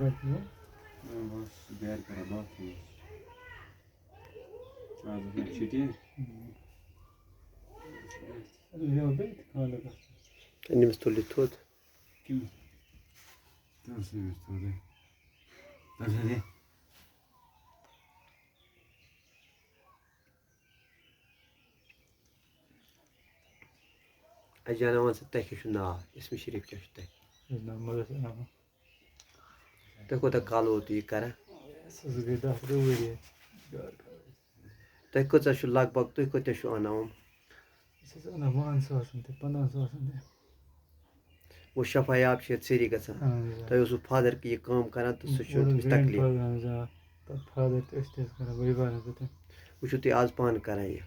बस बैर करा बाकी आज मैं छुट्टी Nimmst du die tot? क्यों तो से थोड़े तसे Ajana wan se tek şu na ismi şerif köşte. Tek o da kalı diye kara. Tek o da şu lag bak tek o da şu anam. वो शफायाब छ सेरी गसा तो उस फादर की काम करा तो सु छ तकलीफ वो छ ते आज पान करा ये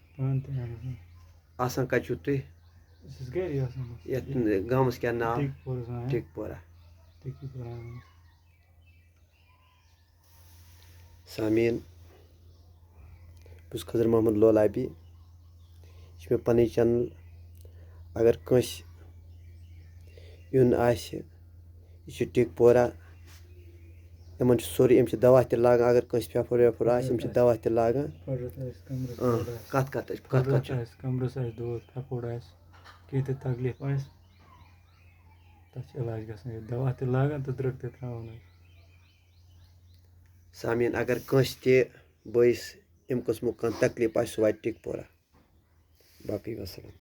आसान का छ ते ये गामस क्या नाम टिकपोरा सामीन बस खजर मोहम्मद लोलाबी यह मे पन चैनल अगर कंस यून आसे यह टिकपोरा इन सोरे अम दवा त लागान अगर कंस फेफर वेफर आम दवा त लागान कत कत कमरस दौद फेफड़ कह तकलीफ तथ इलाज गसान दवा त लागान तो द्रग त त्रावान सामीन अगर कंस ते बस अम कस्मु कह तकलीफ आ सह वात टिकपोरा बाकी वसलम।